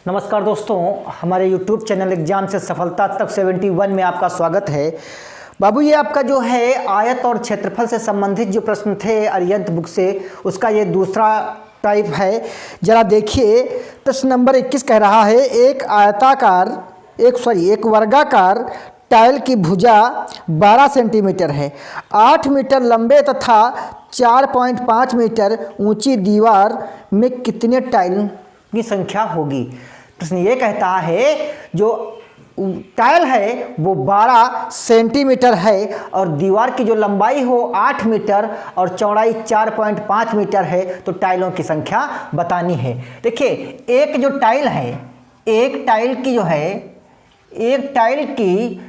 नमस्कार दोस्तों, हमारे YouTube चैनल एग्जाम से सफलता तक 71 में आपका स्वागत है। बाबू, ये आपका जो है आयत और क्षेत्रफल से संबंधित जो प्रश्न थे अरिहंत बुक से, उसका ये दूसरा टाइप है। जरा देखिए, प्रश्न नंबर 21 कह रहा है एक वर्गाकार टाइल की भुजा 12 सेंटीमीटर है, 8 मीटर लंबे तथा 4.5 मीटर ऊंची दीवार में कितने टाइल की संख्या होगी। प्रश्न ये कहता है जो टाइल है वो 12 सेंटीमीटर है और दीवार की जो लंबाई हो 8 मीटर और चौड़ाई 4.5 मीटर है, तो टाइलों की संख्या बतानी है। देखिए, एक जो टाइल है, एक टाइल की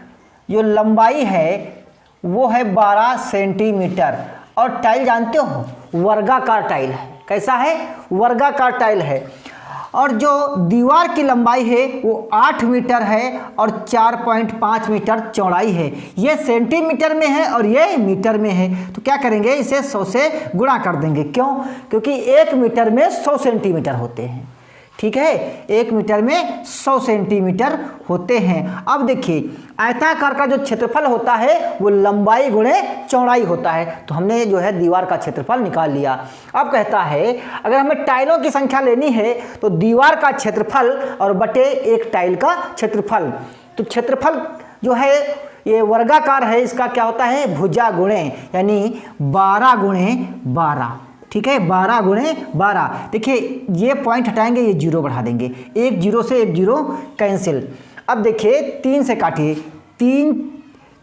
जो लंबाई है वो है 12 सेंटीमीटर और टाइल जानते हो वर्गाकार टाइल है। कैसा है? वर्गाकार टाइल है। और जो दीवार की लंबाई है वो 8 मीटर है और 4.5 मीटर चौड़ाई है। ये सेंटीमीटर में है और ये मीटर में है, तो क्या करेंगे, इसे 100 से गुणा कर देंगे। क्यों? क्योंकि 1 मीटर में 100 सेंटीमीटर होते हैं। ठीक है, 1 मीटर में 100 सेंटीमीटर होते हैं। अब देखिए, आयताकार का जो क्षेत्रफल होता है वो लंबाई गुणे चौड़ाई होता है, तो हमने जो है दीवार का क्षेत्रफल निकाल लिया। अब कहता है अगर हमें टाइलों की संख्या लेनी है तो दीवार का क्षेत्रफल और बटे एक टाइल का क्षेत्रफल। तो क्षेत्रफल जो है ये वर्गाकार है, इसका क्या होता है, भुजा गुणे, यानी 12 गुणे 12। ठीक है, 12 गुणे 12। देखिए, ये पॉइंट हटाएंगे, ये जीरो बढ़ा देंगे, एक जीरो से एक जीरो कैंसिल। अब देखिए, 3 से काटिए, 3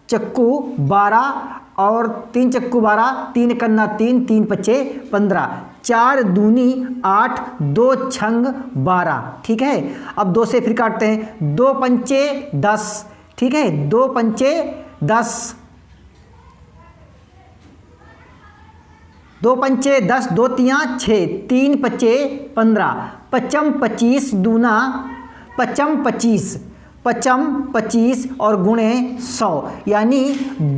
चक्कू 12 और 3 चक्कू 12, 3 कन्ना 3, 3 पच्चे 15, 4 दूनी 8, 2 छंग 12। ठीक है, अब 2 से फिर काटते हैं, 2 पंचे 10। ठीक है, 2 पंचे 10, 2 पंचे 10, 2 तियाँ 6, 3 पच्चे 15, पचम 25 दूना पचम 25, पचम 25 और गुणे 100, यानी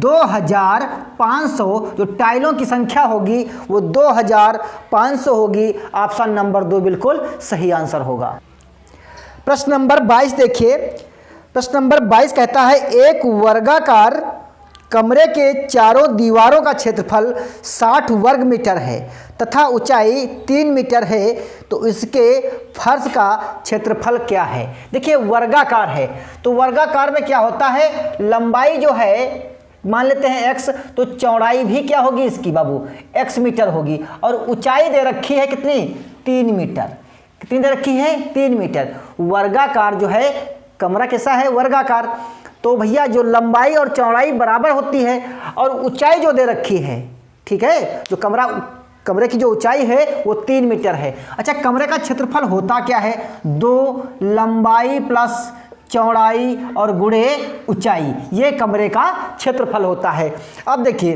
2500 जो टाइलों की संख्या होगी वो 2500 होगी। ऑप्शन नंबर 2 बिल्कुल सही आंसर होगा। प्रश्न नंबर 22 देखिए, प्रश्न नंबर 22 कहता है एक वर्गाकार कमरे के चारों दीवारों का क्षेत्रफल 60 वर्ग मीटर है तथा ऊंचाई 3 मीटर है, तो इसके फर्श का क्षेत्रफल क्या है। देखिए, वर्गाकार है तो वर्गाकार में क्या होता है, लंबाई जो है मान लेते हैं x, तो चौड़ाई भी क्या होगी इसकी बाबू, x मीटर होगी और ऊंचाई दे रखी है कितनी, 3 मीटर। कितनी दे रखी है, 3 मीटर। वर्गाकार जो है, कमरा कैसा है, वर्गाकार, तो भैया जो लंबाई और चौड़ाई बराबर होती है और ऊंचाई जो दे रखी है, ठीक है, जो कमरे की जो ऊंचाई है वो 3 मीटर है। अच्छा, कमरे का क्षेत्रफल होता क्या है, 2 लंबाई प्लस चौड़ाई और गुणे ऊंचाई, ये कमरे का क्षेत्रफल होता है। अब देखिए,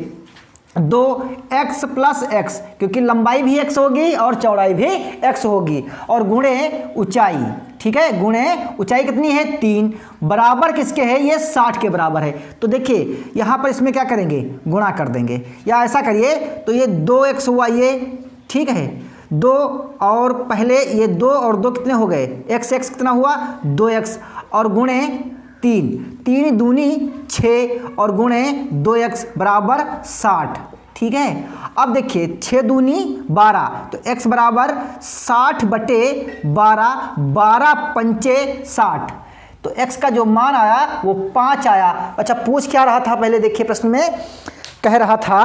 2x प्लस x, क्योंकि लंबाई भी x होगी और चौड़ाई भी x होगी, और गुणे ऊंचाई। ठीक है, गुणे ऊंचाई कितनी है, 3, बराबर किसके है, ये 60 के बराबर है। तो देखिए यहाँ पर इसमें क्या करेंगे, गुणा कर देंगे, या ऐसा करिए तो ये 2x हुआ ये, ठीक है, 2 और पहले ये 2 और 2 कितने हो गए, x कितना हुआ, 2x और गुणे 3 दूनी 6 और गुणे 2x बराबर 60। ठीक है, अब देखिए 6 दूनी 12, तो x बराबर 60 बटे 12, 12 पंचे 60, तो x का जो मान आया वो 5 आया। अच्छा, पूछ क्या रहा था, पहले देखिए प्रश्न में कह रहा था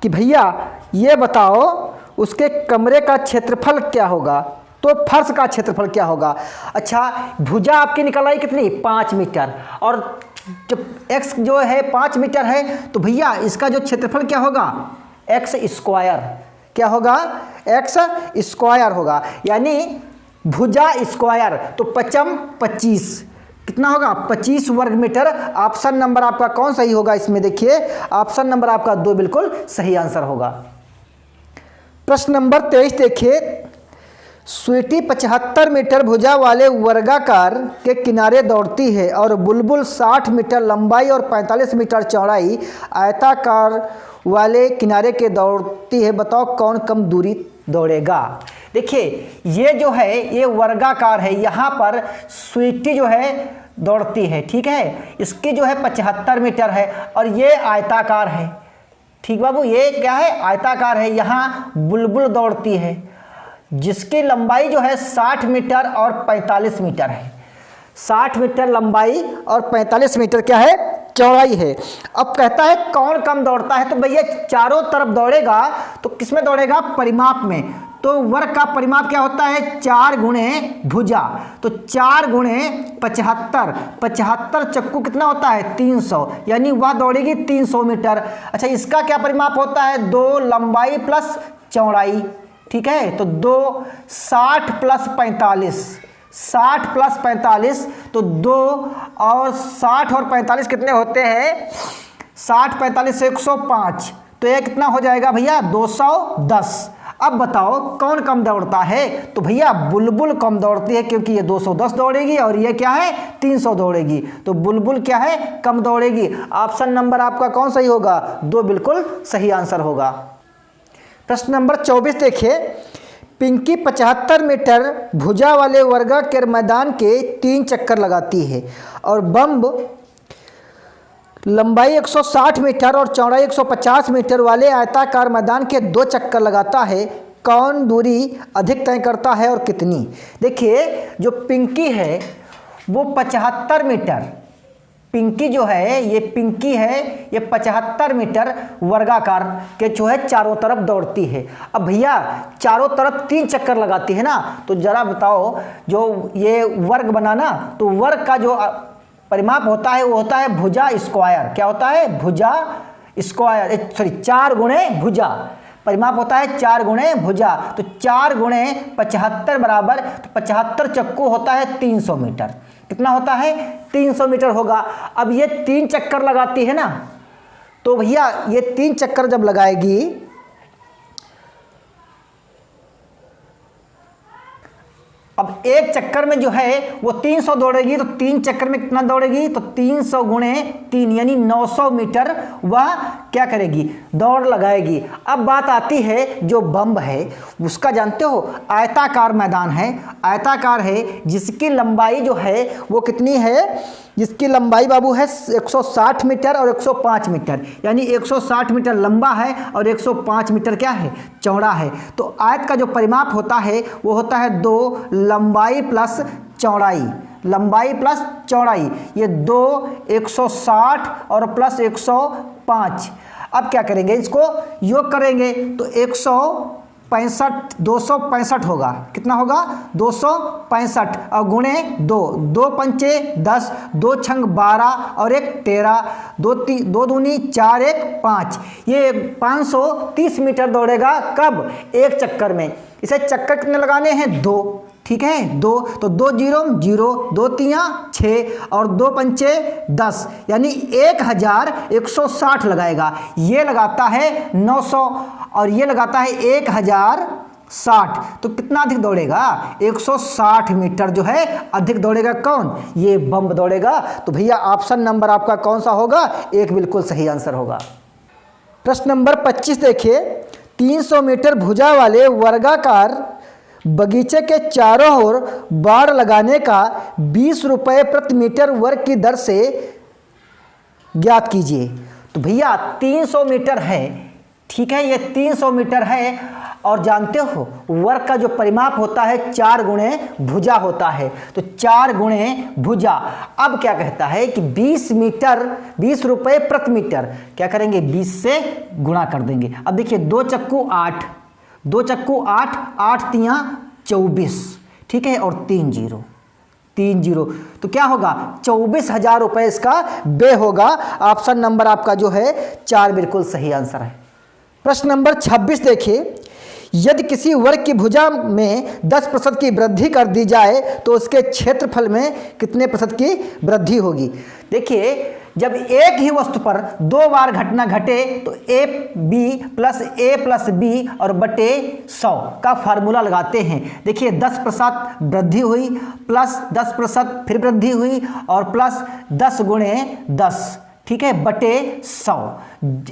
कि भैया ये बताओ उसके कमरे का क्षेत्रफल क्या होगा, तो फर्श का क्षेत्रफल क्या होगा। अच्छा, भुजा आपकी निकल आई कितनी, 5 मीटर, और जब x जो है 5 मीटर है तो भैया इसका जो क्षेत्रफल क्या होगा, x स्क्वायर, क्या होगा, x स्क्वायर होगा, यानी भुजा स्क्वायर, तो पचम 25 कितना होगा, 25 वर्ग मीटर। ऑप्शन नंबर आपका कौन सही होगा इसमें, देखिए ऑप्शन नंबर आपका 2 बिल्कुल सही आंसर होगा। प्रश्न नंबर 23 देखिए, स्वीटी 75 मीटर भुजा वाले वर्गाकार के किनारे दौड़ती है और बुलबुल 60 मीटर लंबाई और 45 मीटर चौड़ाई आयताकार वाले किनारे के दौड़ती है। बताओ कौन कम दूरी दौड़ेगा। देखिए ये जो है ये वर्गाकार है, यहाँ पर स्वीटी जो है दौड़ती है, ठीक है, इसकी जो है 75 मीटर है और ये आयताकार है। ठीक बाबू, ये क्या है, आयताकार है। यहाँ बुलबुल दौड़ती है जिसकी लंबाई जो है 60 मीटर और 45 मीटर है। 60 मीटर लंबाई और 45 मीटर क्या है, चौड़ाई है। अब कहता है कौन कम दौड़ता है, तो भैया चारों तरफ दौड़ेगा तो किस में दौड़ेगा, परिमाप में। तो वर्ग का परिमाप क्या होता है, 4 गुणे भुजा, तो 4 गुणे 75, 75 चक्कू कितना होता है 300, यानी वह दौड़ेगी 300 मीटर। अच्छा, इसका क्या परिमाप होता है, 2 लंबाई प्लस चौड़ाई, ठीक है। तो 2 60 प्लस 45, 60 प्लस 45 तो 2 और 60 और 45 कितने होते हैं, 60 45 से 105, तो ये कितना हो जाएगा भैया 210। अब बताओ कौन कम दौड़ता है, तो भैया बुलबुल कम दौड़ती है क्योंकि ये 210 दौड़ेगी और ये क्या है 300 दौड़ेगी, तो बुलबुल क्या है कम दौड़ेगी। ऑप्शन नंबर आपका कौन सही होगा, 2 बिल्कुल सही आंसर होगा। प्रश्न नंबर 24 देखिए, पिंकी 75 मीटर भुजा वाले वर्गाकार मैदान के 3 चक्कर लगाती है और बम्ब लंबाई 160 मीटर और चौड़ाई 150 मीटर वाले आयताकार मैदान के 2 चक्कर लगाता है। कौन दूरी अधिक तय करता है और कितनी। देखिए जो पिंकी है वो 75 मीटर, पिंकी जो है ये पिंकी है ये 75 मीटर वर्गाकार के जो है चारों तरफ दौड़ती है। अब भैया चारों तरफ 3 चक्कर लगाती है ना, तो जरा बताओ जो ये वर्ग बना ना, तो वर्ग का जो परिमाप होता है वो होता है भुजा स्क्वायर। क्या होता है, भुजा स्क्वायर, सॉरी 4 गुणे भुजा, परिमाप होता है 4 गुणे भुजा। तो 4 गुणे 75 बराबर, तो 75 चक्कू होता है 300 मीटर। कितना होता है 300 मीटर होगा। अब ये 3 चक्कर लगाती है ना, तो भैया ये 3 चक्कर जब लगाएगी, अब एक चक्कर में जो है वो 300 दौड़ेगी, तो 3 चक्कर में कितना दौड़ेगी, तो 300 गुणे 3 यानी 900 मीटर वह क्या करेगी, दौड़ लगाएगी। अब बात आती है जो बम्ब है उसका जानते हो आयताकार मैदान है, आयताकार है जिसकी लंबाई जो है वो कितनी है, जिसकी लंबाई बाबू है 160 मीटर और 105 मीटर, यानी 160 मीटर लंबा है और 105 मीटर क्या है, चौड़ा है। तो आयत का जो परिमाप होता है वो होता है 2 लंबाई प्लस चौड़ाई, लंबाई प्लस चौड़ाई, ये 2 160 और प्लस 105। अब क्या करेंगे, इसको योग करेंगे तो 265 होगा। कितना होगा 265 और गुणे 2, 2 पंचे 10, 2 छंग 12 और 1 13, 2 दूनी 4 1 5, ये 530 मीटर दौड़ेगा। कब, एक चक्कर में। इसे चक्कर कितने लगाने हैं, 2, ठीक है 2, तो 2 0 0, 2 3 6 और 2 पंचे 10, यानी 1160 लगाएगा। ये लगाता है 900 और ये लगाता है 1060, तो कितना अधिक दौड़ेगा, 160 मीटर जो है अधिक दौड़ेगा। कौन, ये बम्ब दौड़ेगा। तो भैया ऑप्शन नंबर आपका कौन सा होगा, 1 बिल्कुल सही आंसर होगा। प्रश्न नंबर 25 देखिए, 300 मीटर भुजा वाले वर्गाकार बगीचे के चारों ओर बाड़ लगाने का 20 रुपये प्रति मीटर वर्ग की दर से ज्ञात कीजिए। तो भैया 300 मीटर है, ठीक है, ये 300 मीटर है और जानते हो वर्ग का जो परिमाप होता है 4 गुणे भुजा होता है, तो 4 गुणे भुजा। अब क्या कहता है कि 20 मीटर 20 रुपये प्रति मीटर, क्या करेंगे 20 से गुणा कर देंगे। अब देखिए 2 चक्कू 8, 2 चक्कू 8, 8 तियाँ 24, ठीक है, और 3 0, तो क्या होगा 24,000 रुपये इसका बे होगा। ऑप्शन नंबर आपका जो है 4 बिल्कुल सही आंसर है। प्रश्न नंबर 26 देखिए, यदि किसी वर्ग की भुजा में 10% की वृद्धि कर दी जाए तो उसके क्षेत्रफल में कितने प्रतिशत की वृद्धि होगी। देखिए, जब एक ही वस्तु पर 2 बार घटना घटे तो ए प्लस बी और बटे 100 का फार्मूला लगाते हैं। देखिए 10% वृद्धि हुई प्लस 10% फिर वृद्धि हुई और प्लस 10 गुणे 10, ठीक है, बटे 100।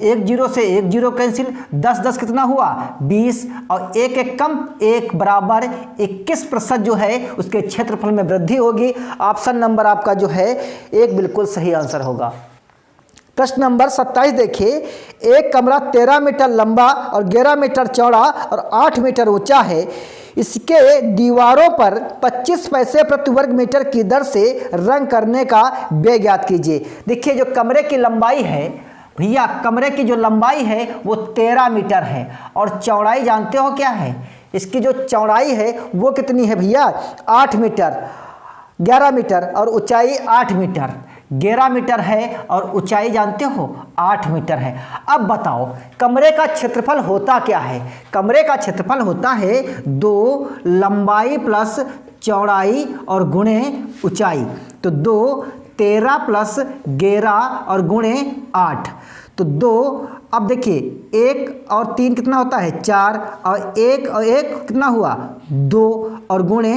1 0 से 1 0 कैंसिल, 10 10 कितना हुआ 20 और 1 1 कम 1 बराबर 21% जो है उसके क्षेत्रफल में वृद्धि होगी। ऑप्शन नंबर आपका जो है 1 बिल्कुल सही आंसर होगा। प्रश्न नंबर 27 देखिए, एक कमरा 13 मीटर लंबा और 11 मीटर चौड़ा और 8 मीटर ऊंचा है। इसके दीवारों पर 25 पैसे प्रति वर्ग मीटर की दर से रंग करने का व्यय ज्ञात कीजिए। देखिए, जो कमरे की लंबाई है भैया, कमरे की जो लंबाई है वो 13 मीटर है और चौड़ाई जानते हो क्या है, इसकी जो चौड़ाई है वो कितनी है भैया 8 मीटर, 11 मीटर और ऊंचाई 8 मीटर, 11 मीटर है और ऊंचाई जानते हो 8 मीटर है। अब बताओ कमरे का क्षेत्रफल होता क्या है। कमरे का क्षेत्रफल होता है 2 लंबाई प्लस चौड़ाई और गुणे ऊंचाई, तो 2 13 प्लस 11 और गुणे 8, तो 2। अब देखिए 1 और 3 कितना होता है 4 और 1 और 1 कितना हुआ 2 और गुणे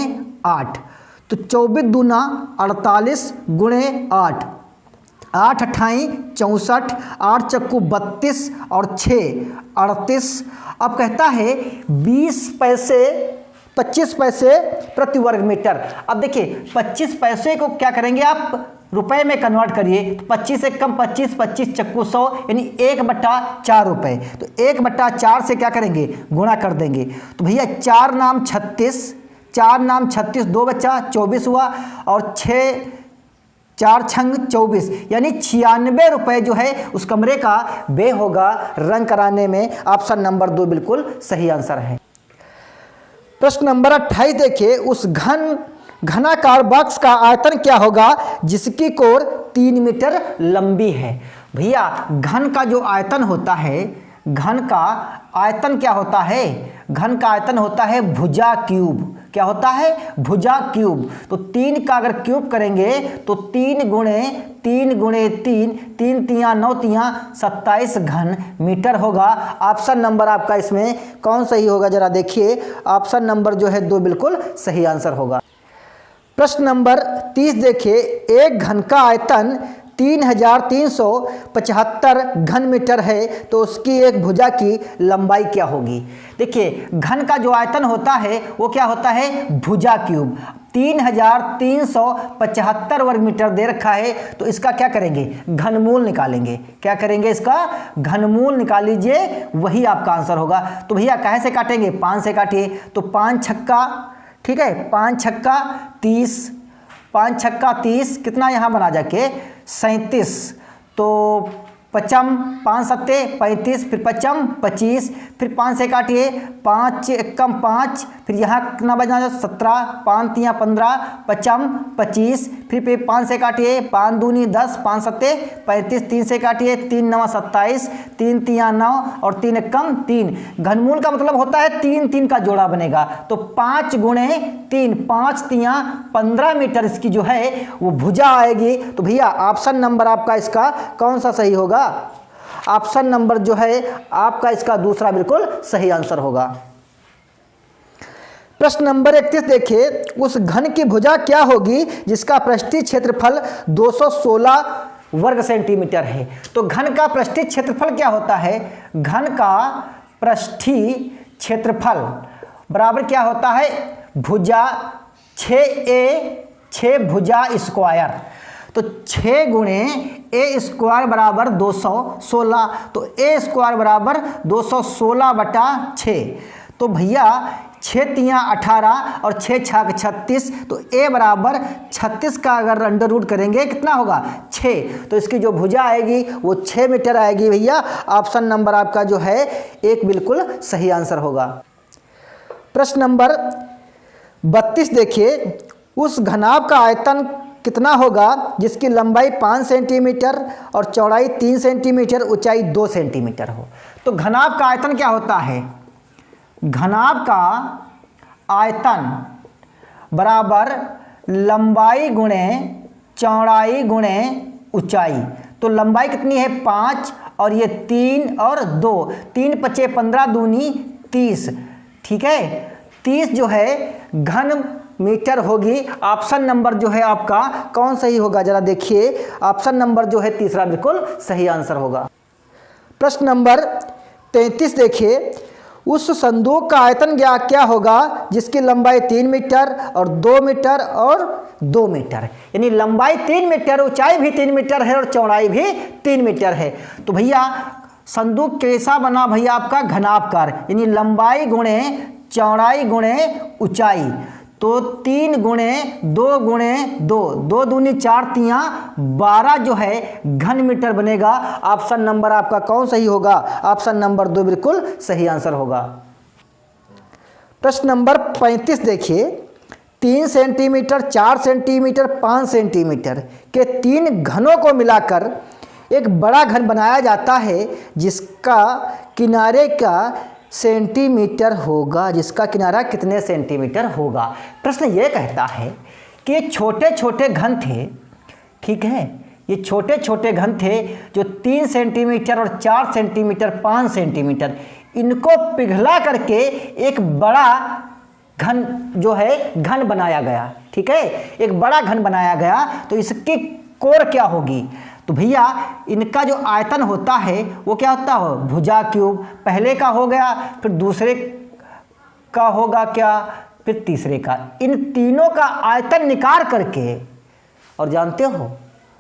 8, तो 24 दूना 48 गुणे 8, 8 अट्ठाई 64, 8 चक्कू 32 और 6 38। अब कहता है 25 पैसे प्रति वर्ग मीटर। अब देखिए 25 पैसे को क्या करेंगे आप रुपए में कन्वर्ट करिए, तो 25 एक कम 25, 25 चक्कू 100 यानी 1/4 रुपये, तो 1/4 से क्या करेंगे गुणा कर देंगे। तो भैया 4 नाम 36, 4 नाम 36, 2 बच्चा 24 हुआ और 6 4 छंग 24 यानी 96 रुपये जो है उस कमरे का व्यय होगा रंग कराने में। ऑप्शन नंबर 2 बिल्कुल सही आंसर है। प्रश्न नंबर 28 देखिए, उस घनाकार बॉक्स का आयतन क्या होगा जिसकी कोर 3 मीटर लंबी है। भैया घन का जो आयतन होता है, घन का आयतन क्या होता है, घन का आयतन होता है भुजा क्यूब। क्या होता है भुजा क्यूब। तो 3 का अगर क्यूब करेंगे तो 3 गुणे 3 गुणे 3, 3 तियाँ 9 तियाँ 27 घन मीटर होगा। ऑप्शन नंबर आपका इसमें कौन सही होगा जरा देखिए। ऑप्शन नंबर जो है 2 बिल्कुल सही आंसर होगा। प्रश्न नंबर 30 देखिए, एक घन का आयतन 3375 घन मीटर है तो उसकी एक भुजा की लंबाई क्या होगी। देखिए घन का जो आयतन होता है वो क्या होता है भुजा क्यूब। 3375 वर्ग मीटर दे रखा है तो इसका क्या करेंगे घनमूल निकालेंगे। क्या करेंगे इसका घनमूल निकाल लीजिए, वही आपका आंसर होगा। तो भैया काहे से काटेंगे 5 से काटिए, तो 5 छक्का, ठीक है 5 छक्का 30, 5 छक्का 30 कितना यहाँ बना जाके 37, तो 55 5 सत्ते 35, फिर 55 25, फिर 5 से काटिए 5 एकम 5, फिर यहाँ कितना बजना 17, 5 तियाँ 15, 55 25, फिर 5 से काटिए 5 दूनी 10, 5 सत्ते 35, 3 से काटिए 3 9 27, 3 तियाँ 9 और 3 एकम 3। घनमूल का मतलब होता है 3 3 का जोड़ा बनेगा, तो 5 गुणे 3 5 तियाँ 15 मीटर इसकी जो है वो भुजा आएगी। तो भैया ऑप्शन नंबर आपका इसका कौन सा सही होगा। ऑप्शन नंबर जो है आपका इसका दूसरा बिल्कुल सही आंसर होगा। प्रश्न नंबर 31 देखिए, उस घन की भुजा क्या होगी जिसका पृष्ठीय क्षेत्रफल 216 वर्ग सेंटीमीटर है। तो घन का पृष्ठीय क्षेत्रफल क्या होता है, घन का पृष्ठीय क्षेत्रफल बराबर क्या होता है भुजा 6 भुजा स्क्वायर, तो 6 गुणे ए स्क्वायर बराबर 216, तो ए स्क्वायर बराबर 216/6। तो भैया 6 तियाँ 18 और 6 छाक 36, तो ए बराबर 36 का अगर अंडर रूट करेंगे कितना होगा 6, तो इसकी जो भुजा आएगी वो 6 मीटर आएगी। भैया ऑप्शन नंबर आपका जो है 1 बिल्कुल सही आंसर होगा। प्रश्न नंबर 32 देखिए, उस घनाभ का आयतन कितना होगा जिसकी लंबाई 5 सेंटीमीटर और चौड़ाई 3 सेंटीमीटर ऊंचाई 2 सेंटीमीटर हो। तो घनाभ का आयतन क्या होता है, घनाभ का आयतन बराबर लंबाई गुणे चौड़ाई गुणे ऊंचाई। तो लंबाई कितनी है 5 और ये 3 और 2, 3 पचे 15 दूनी 30, ठीक है। 30 जो है घन मीटर होगी। ऑप्शन नंबर जो है आपका कौन सही होगा, जरा देखिए। ऑप्शन नंबर जो है तीसरा बिल्कुल सही आंसर होगा। प्रश्न नंबर 33 देखिए, उस संदूक का आयतन क्या होगा जिसकी लंबाई 3 मीटर और 2 मीटर और 2 मीटर, यानी लंबाई 3 मीटर, ऊंचाई भी 3 मीटर है और चौड़ाई भी 3 मीटर है। तो भैया संदूक कैसा बना भैया आपका घनाभकार, यानी लंबाई गुणे चौड़ाई गुणे ऊंचाई। तो 3 गुणे 2 गुणे 2, 2 दूनी 4 तियाँ 12 जो है घन मीटर बनेगा। ऑप्शन नंबर आपका कौन सही होगा, ऑप्शन नंबर 2 बिल्कुल सही आंसर होगा। प्रश्न नंबर 35 देखिए, 3 सेंटीमीटर 4 सेंटीमीटर 5 सेंटीमीटर के 3 घनों को मिलाकर एक बड़ा घन बनाया जाता है जिसका किनारे का सेंटीमीटर होगा, जिसका किनारा कितने सेंटीमीटर होगा। प्रश्न ये कहता है कि छोटे छोटे घन थे, ठीक है, ये छोटे छोटे घन थे जो 3 सेंटीमीटर और 4 सेंटीमीटर 5 सेंटीमीटर, इनको पिघला करके एक बड़ा घन जो है घन बनाया गया, ठीक है, एक बड़ा घन बनाया गया। तो इसकी कोर क्या होगी, तो भैया इनका जो आयतन होता है वो क्या होता है, भुजा क्यूब। पहले का हो गया, फिर दूसरे का होगा क्या, फिर तीसरे का। इन तीनों का आयतन निकाल करके और जानते हो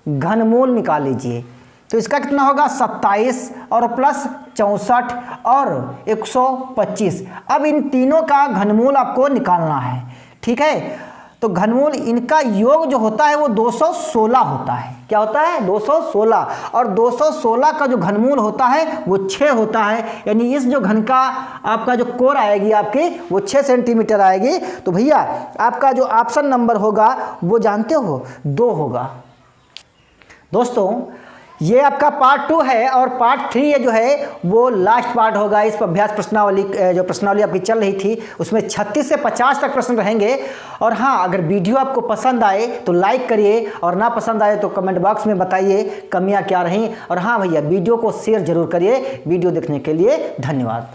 घनमूल निकाल लीजिए। तो इसका कितना होगा 27 और प्लस 64 और 125। अब इन तीनों का घनमूल आपको निकालना है, ठीक है। तो घनमूल इनका योग जो होता है वो 216 होता है। क्या होता है 216, और 216 का जो घनमूल होता है वो 6 होता है, यानी इस जो घन का आपका जो कोर आएगी आपकी वो 6 सेंटीमीटर आएगी। तो भैया आपका जो ऑप्शन नंबर होगा वो जानते हो 2 होगा। दोस्तों ये आपका पार्ट 2 है और पार्ट 3 जो है वो लास्ट पार्ट होगा। इस पर अभ्यास प्रश्नावली जो प्रश्नावली आपकी चल रही थी उसमें 36 से 50 तक प्रश्न रहेंगे। और हाँ, अगर वीडियो आपको पसंद आए तो लाइक करिए और ना पसंद आए तो कमेंट बॉक्स में बताइए कमियां क्या रहीं। और हाँ भैया वीडियो को शेयर जरूर करिए। वीडियो देखने के लिए धन्यवाद।